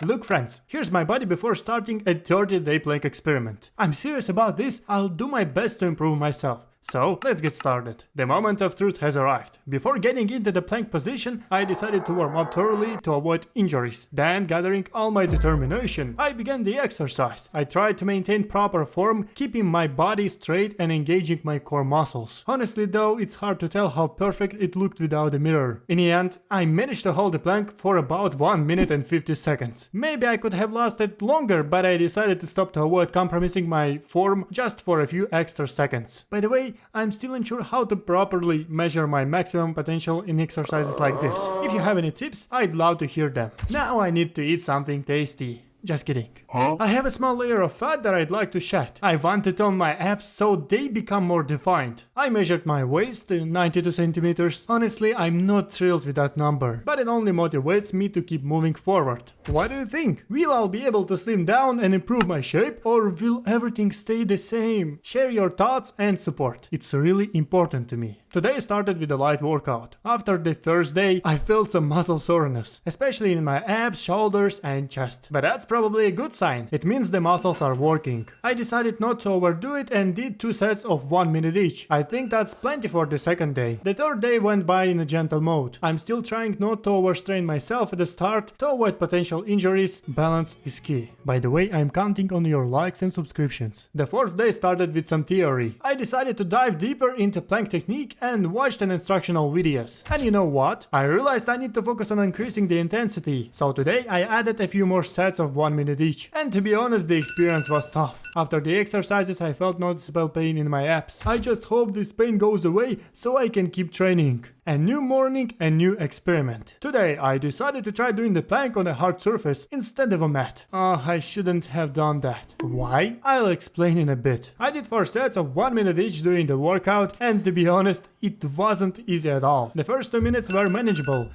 Look friends, here's my body before starting a 30-day plank experiment. I'm serious about this, I'll do my best to improve myself. So, let's get started. The moment of truth has arrived. Before getting into the plank position, I decided to warm up thoroughly to avoid injuries. Then, gathering all my determination, I began the exercise. I tried to maintain proper form, keeping my body straight and engaging my core muscles. Honestly though, it's hard to tell how perfect it looked without a mirror. In the end, I managed to hold the plank for about 1 minute and 50 seconds. Maybe I could have lasted longer, but I decided to stop to avoid compromising my form just for a few extra seconds. By the way, I'm still unsure how to properly measure my maximum potential in exercises like this. If you have any tips, I'd love to hear them. Now I need to eat something tasty. Just kidding. I have a small layer of fat that I'd like to shed. I want to tone my abs so they become more defined. I measured my waist to 92 centimeters. Honestly, I'm not thrilled with that number, but it only motivates me to keep moving forward. What do you think? Will I be able to slim down and improve my shape, or will everything stay the same? Share your thoughts and support. It's really important to me. Today started with a light workout. After the first day, I felt some muscle soreness, especially in my abs, shoulders and chest. But that's probably a good sign. It means the muscles are working. I decided not to overdo it and did 2 sets of 1 minute each. I think that's plenty for the second day. The third day went by in a gentle mode. I'm still trying not to overstrain myself at the start to avoid potential injuries. Balance is key. By the way, I'm counting on your likes and subscriptions. The fourth day started with some theory. I decided to dive deeper into plank technique and watched an instructional videos. And you know what? I realized I need to focus on increasing the intensity. So today I added a few more sets of 1 minute each. And to be honest, the experience was tough. After the exercises I felt noticeable pain in my abs. I just hope this pain goes away so I can keep training. A new morning, a new experiment. Today I decided to try doing the plank on a hard surface instead of a mat. I shouldn't have done that. Why? I'll explain in a bit. I did 4 sets of 1 minute each during the workout, and to be honest, it wasn't easy at all. The first 2 minutes were manageable,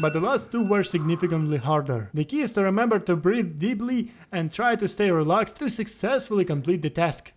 but the last 2 were significantly harder. The key is to remember to breathe deeply and try to stay relaxed to successfully complete the task.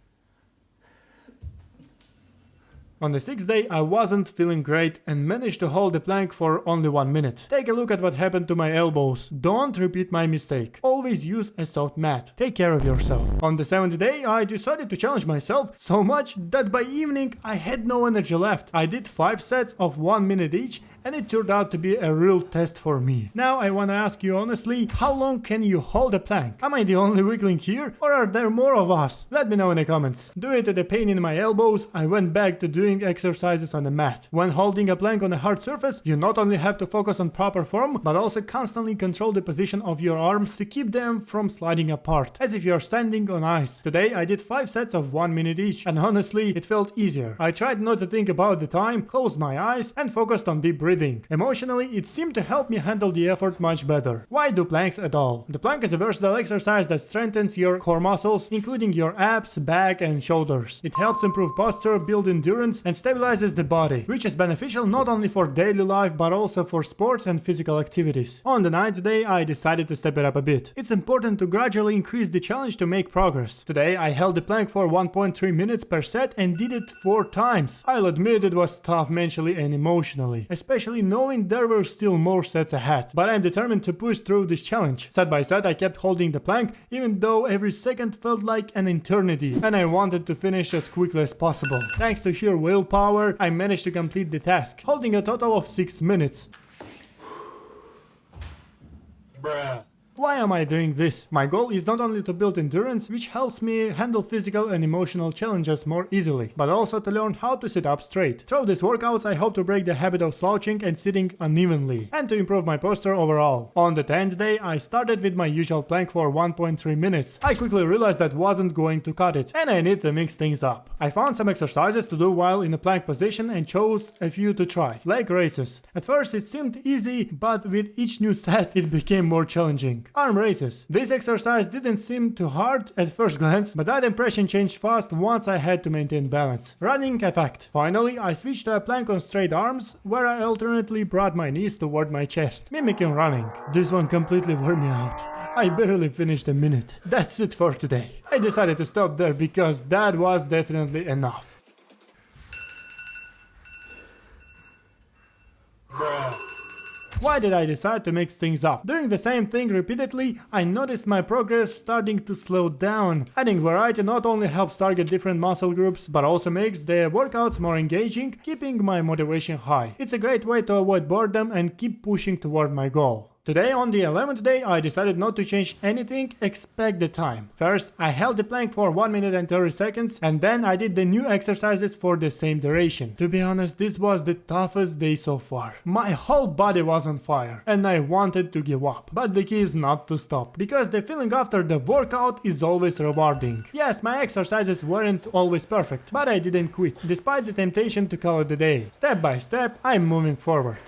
On the 6th day I wasn't feeling great and managed to hold the plank for only 1 minute. Take a look at what happened to my elbows. Don't repeat my mistake. Always use a soft mat. Take care of yourself. On the 7th day I decided to challenge myself so much that by evening I had no energy left. I did 5 sets of 1 minute each, and it turned out to be a real test for me. Now I wanna ask you honestly, how long can you hold a plank? Am I the only weakling here, or are there more of us? Let me know in the comments. Due to the pain in my elbows, I went back to doing exercises on the mat. When holding a plank on a hard surface, you not only have to focus on proper form, but also constantly control the position of your arms to keep them from sliding apart, as if you're standing on ice. Today I did 5 sets of 1 minute each, and honestly, it felt easier. I tried not to think about the time, closed my eyes, and focused on deep breathing. Emotionally, it seemed to help me handle the effort much better. Why do planks at all? The plank is a versatile exercise that strengthens your core muscles, including your abs, back and shoulders. It helps improve posture, build endurance and stabilizes the body, which is beneficial not only for daily life but also for sports and physical activities. On the 9th day, I decided to step it up a bit. It's important to gradually increase the challenge to make progress. Today, I held the plank for 1.3 minutes per set and did it 4 times. I'll admit it was tough mentally and emotionally, especially knowing there were still more sets ahead. But I'm determined to push through this challenge. Set by set, I kept holding the plank, even though every second felt like an eternity, and I wanted to finish as quickly as possible. Thanks to sheer willpower, I managed to complete the task, holding a total of 6 minutes. Bruh. Why am I doing this? My goal is not only to build endurance, which helps me handle physical and emotional challenges more easily, but also to learn how to sit up straight. Through these workouts I hope to break the habit of slouching and sitting unevenly, and to improve my posture overall. On the 10th day I started with my usual plank for 1.3 minutes. I quickly realized that wasn't going to cut it, and I need to mix things up. I found some exercises to do while in a plank position and chose a few to try. Leg raises. At first it seemed easy, but with each new set it became more challenging. Arm raises. This exercise didn't seem too hard at first glance, but that impression changed fast once I had to maintain balance. Running effect. Finally, I switched to a plank on straight arms, where I alternately brought my knees toward my chest, mimicking running. This one completely wore me out. I barely finished a minute. That's it for today. I decided to stop there because that was definitely enough. Bruh. Why did I decide to mix things up? Doing the same thing repeatedly, I noticed my progress starting to slow down. Adding variety not only helps target different muscle groups, but also makes the workouts more engaging, keeping my motivation high. It's a great way to avoid boredom and keep pushing toward my goal. Today, on the 11th day, I decided not to change anything except the time. First, I held the plank for 1 minute and 30 seconds, and then I did the new exercises for the same duration. To be honest, this was the toughest day so far. My whole body was on fire, and I wanted to give up. But the key is not to stop, because the feeling after the workout is always rewarding. Yes, my exercises weren't always perfect, but I didn't quit, despite the temptation to call it a day. Step by step, I'm moving forward.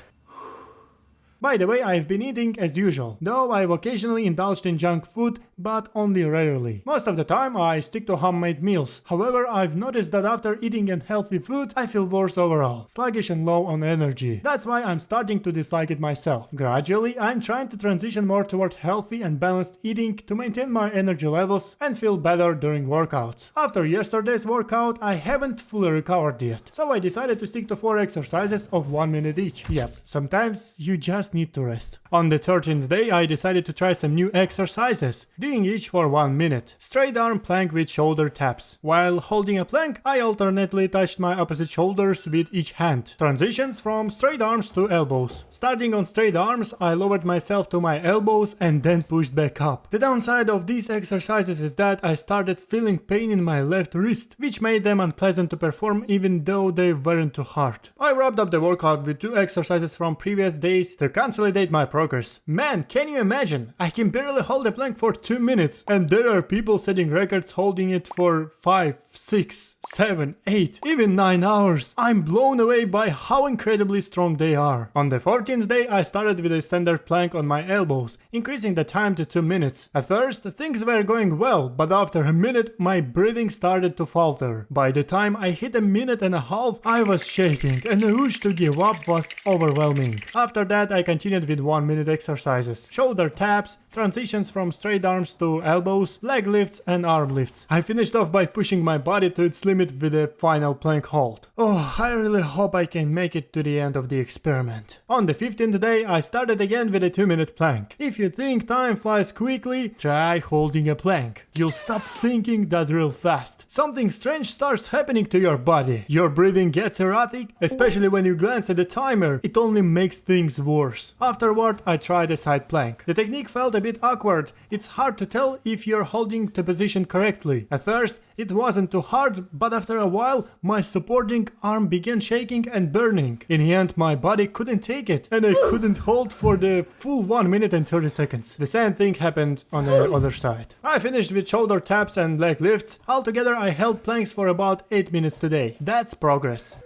By the way, I've been eating as usual, though I've occasionally indulged in junk food, but only rarely. Most of the time I stick to homemade meals. However, I've noticed that after eating unhealthy food, I feel worse overall, sluggish and low on energy. That's why I'm starting to dislike it myself. Gradually, I'm trying to transition more toward healthy and balanced eating to maintain my energy levels and feel better during workouts. After yesterday's workout, I haven't fully recovered yet, so I decided to stick to 4 exercises of 1 minute each. Yep, sometimes you just need to rest. On the 13th day, I decided to try some new exercises, doing each for 1 minute. Straight arm plank with shoulder taps. While holding a plank, I alternately touched my opposite shoulders with each hand. Transitions from straight arms to elbows. Starting on straight arms, I lowered myself to my elbows and then pushed back up. The downside of these exercises is that I started feeling pain in my left wrist, which made them unpleasant to perform even though they weren't too hard. I wrapped up the workout with 2 exercises from previous days to consolidate my progress. Man, can you imagine? I can barely hold a plank for 2 minutes, and there are people setting records holding it for 5, 6, 7, 8, even 9 hours. I'm blown away by how incredibly strong they are. On the 14th day, I started with a standard plank on my elbows, increasing the time to 2 minutes. At first, things were going well, but after a minute, my breathing started to falter. By the time I hit a minute and a half, I was shaking, and the urge to give up was overwhelming. After that, I continued with 1 minute exercises, shoulder taps, transitions from straight arms to elbows, leg lifts and arm lifts. I finished off by pushing my body to its limit with a final plank hold. Oh, I really hope I can make it to the end of the experiment. On the 15th day, I started again with a 2-minute plank. If you think time flies quickly, try holding a plank. You'll stop thinking that real fast. Something strange starts happening to your body. Your breathing gets erratic, especially when you glance at the timer. It only makes things worse. Afterward, I tried a side plank. The technique felt a bit awkward. It's hard to tell if you're holding the position correctly. At first, it wasn't too hard, but after a while, my supporting arm began shaking and burning. In the end, my body couldn't take it, and I couldn't hold for the full 1 minute and 30 seconds. The same thing happened on the other side. I finished with shoulder taps and leg lifts. Altogether, I held planks for about 8 minutes today. That's progress.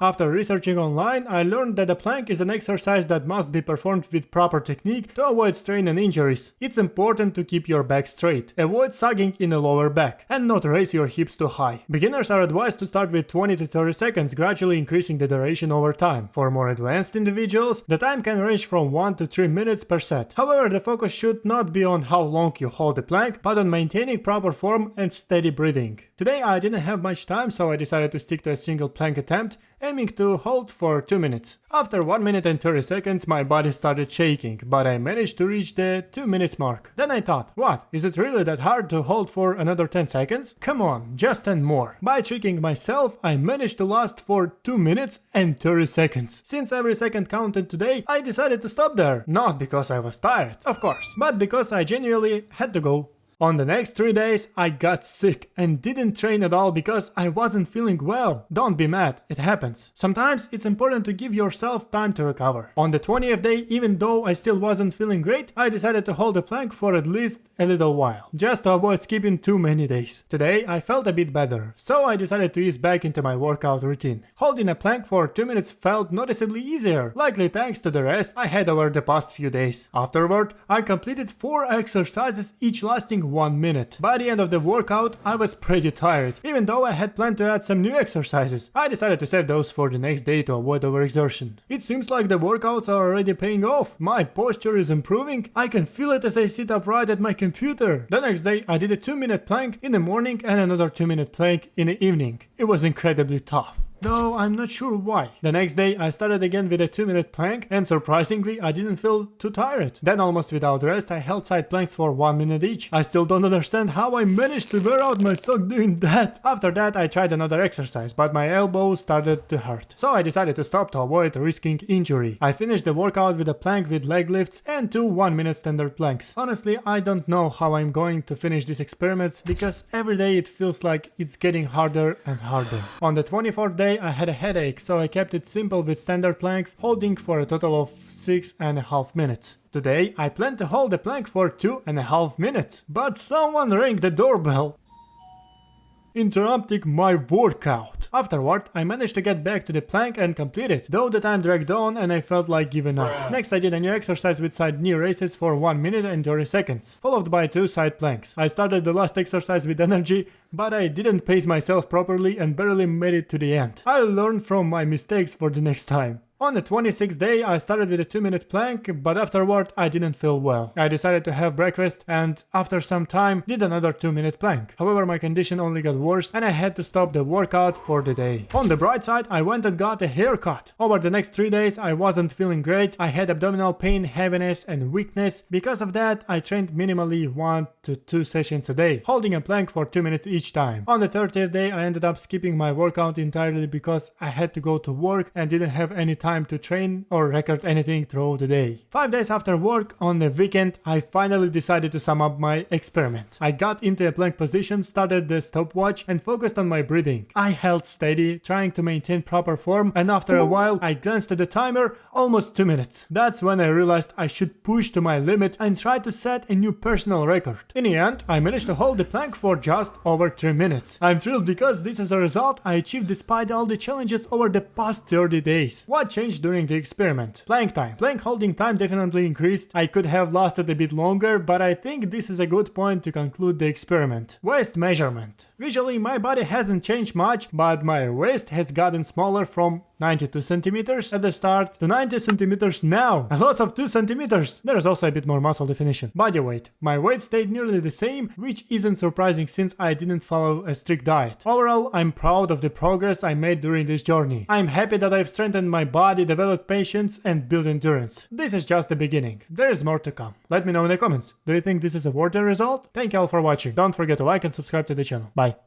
After researching online, I learned that a plank is an exercise that must be performed with proper technique to avoid strain and injuries. It's important to keep your back straight, avoid sagging in the lower back, and not raise your hips too high. Beginners are advised to start with 20 to 30 seconds, gradually increasing the duration over time. For more advanced individuals, the time can range from 1 to 3 minutes per set. However, the focus should not be on how long you hold the plank, but on maintaining proper form and steady breathing. Today I didn't have much time, so I decided to stick to a single plank attempt, aiming to hold for 2 minutes. After 1 minute and 30 seconds, my body started shaking, but I managed to reach the 2-minute mark. Then I thought, what, is it really that hard to hold for another 10 seconds? Come on, just 10 more. By tricking myself, I managed to last for 2 minutes and 30 seconds. Since every second counted today, I decided to stop there. Not because I was tired, of course, but because I genuinely had to go. On the next 3 days, I got sick and didn't train at all because I wasn't feeling well. Don't be mad, it happens. Sometimes it's important to give yourself time to recover. On the 20th day, even though I still wasn't feeling great, I decided to hold a plank for at least a little while, just to avoid skipping too many days. Today, I felt a bit better, so I decided to ease back into my workout routine. Holding a plank for 2 minutes felt noticeably easier, likely thanks to the rest I had over the past few days. Afterward, I completed 4 exercises, each lasting 1 minute. By the end of the workout, I was pretty tired. Even though I had planned to add some new exercises, I decided to save those for the next day to avoid overexertion. It seems like the workouts are already paying off. My posture is improving. I can feel it as I sit upright at my computer. The next day, I did a 2-minute plank in the morning and another 2-minute plank in the evening. It was incredibly tough. though I'm not sure why. The next day I started again with a 2-minute plank, and surprisingly I didn't feel too tired. Then almost without rest I held side planks for 1 minute each. I still don't understand how I managed to wear out my sock doing that. After that I tried another exercise, but my elbow started to hurt. So I decided to stop to avoid risking injury. I finished the workout with a plank with leg lifts and 2 1-minute standard planks. Honestly, I don't know how I'm going to finish this experiment because every day it feels like it's getting harder and harder. On the 24th day I had a headache, so I kept it simple with standard planks, holding for a total of 6.5 minutes. Today I plan to hold the plank for 2.5 minutes, but someone rang the doorbell, interrupting my workout. Afterward, I managed to get back to the plank and complete it, though the time dragged on and I felt like giving up. Next I did a new exercise with side knee raises for 1 minute and 30 seconds, followed by 2 side planks. I started the last exercise with energy, but I didn't pace myself properly and barely made it to the end. I'll learn from my mistakes for the next time. On the 26th day I started with a 2-minute plank, but afterward I didn't feel well. I decided to have breakfast and after some time did another 2-minute plank. However, my condition only got worse and I had to stop the workout for the day. On the bright side, I went and got a haircut. Over the next 3 days I wasn't feeling great. I had abdominal pain, heaviness and weakness. Because of that I trained minimally 1 to 2 sessions a day, holding a plank for 2 minutes each time. On the 30th day I ended up skipping my workout entirely because I had to go to work and didn't have any time to train or record anything throughout the day. 5 days after work, on the weekend, I finally decided to sum up my experiment. I got into a plank position, started the stopwatch and focused on my breathing. I held steady, trying to maintain proper form, and after a while I glanced at the timer, almost 2 minutes. That's when I realized I should push to my limit and try to set a new personal record. In the end, I managed to hold the plank for just over 3 minutes. I'm thrilled because this is a result I achieved despite all the challenges over the past 30 days. What changed during the experiment? Plank time. Plank holding time definitely increased. I could have lasted a bit longer, but I think this is a good point to conclude the experiment. Waist measurement. Visually my body hasn't changed much, but my waist has gotten smaller from 92 centimeters at the start to 90 centimeters now. A loss of 2 centimeters. There's also a bit more muscle definition. Body weight. My weight stayed nearly the same, which isn't surprising since I didn't follow a strict diet. Overall, I'm proud of the progress I made during this journey. I'm happy that I've strengthened my body, developed patience and built endurance. This is just the beginning. There is more to come. Let me know in the comments. Do you think this is a worthy result? Thank you all for watching. Don't forget to like and subscribe to the channel. Bye.